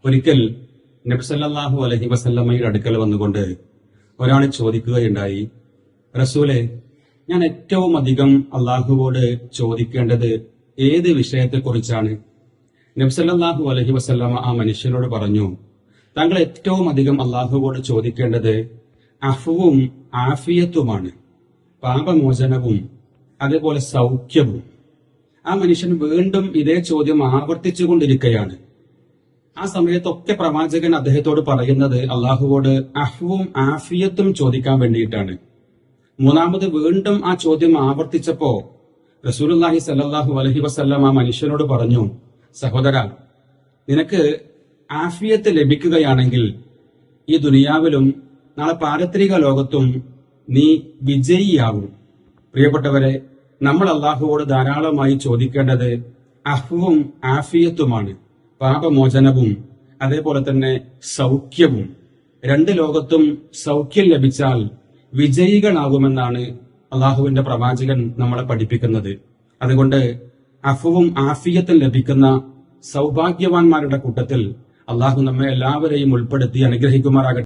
ഒരിക്കൽ നബി സല്ലല്ലാഹു അലൈഹി വസല്ലമയുടെ അടുക്കൽ വന്നുകൊണ്ട് ഒരാൾ ചോദിക്കുകയുണ്ടായി, റസൂലെ, ഞാൻ ഏറ്റവും അധികം അള്ളാഹുവോട് ചോദിക്കേണ്ടത് ഏത് വിഷയത്തെക്കുറിച്ചാണ്? നബി സല്ലല്ലാഹു അലൈഹി വസല്ലമ ആ മനുഷ്യനോട് പറഞ്ഞു, താങ്കൾ ഏറ്റവും അധികം അള്ളാഹുവോട് ചോദിക്കേണ്ടത് അഫ്വും ആഫിയത്തുമാണ്, പാപമോചനവും അതേപോലെ സൗഖ്യവും. ആ മനുഷ്യൻ വീണ്ടും ഇതേ ചോദ്യം ആവർത്തിച്ചുകൊണ്ടിരിക്കുകയാണ്. ആ സമയത്തൊക്കെ പ്രവാചകൻ അദ്ദേഹത്തോട് പറയുന്നത് അള്ളാഹുവോട് അഫ്വും ആഫിയത്തും ചോദിക്കാൻ വേണ്ടിയിട്ടാണ്. മൂന്നാമത് വീണ്ടും ആ ചോദ്യം ആവർത്തിച്ചപ്പോ റസൂലുള്ളാഹി സ്വല്ലല്ലാഹു അലൈഹി വസല്ലം ആ മനുഷ്യനോട് പറഞ്ഞു, സഹോദര, നിനക്ക് ആഫിയത്ത് ലഭിക്കുകയാണെങ്കിൽ ഈ ദുനിയാവിലും നാളെ പാരത്രിക ലോകത്തും നീ വിജയിയാകും. പ്രിയപ്പെട്ടവരെ, നമ്മൾ അള്ളാഹുവോട് ധാരാളമായി ചോദിക്കേണ്ടത് അഫ്വും ആഫിയത്തുമാണ്, പാപമോചനവും അതേപോലെ തന്നെ സൗഖ്യവും. രണ്ട് ലോകത്തും സൗഖ്യം ലഭിച്ചാൽ വിജയികളാകുമെന്നാണ് അള്ളാഹുവിന്റെ പ്രവാചകൻ നമ്മളെ പഠിപ്പിക്കുന്നത്. അതുകൊണ്ട് അഫ്വും ആഫിയത്തും ലഭിക്കുന്ന സൗഭാഗ്യവാന്മാരുടെ കൂട്ടത്തിൽ അള്ളാഹു നമ്മെ എല്ലാവരെയും ഉൾപ്പെടുത്തി അനുഗ്രഹിക്കുമാറാകട്ടെ.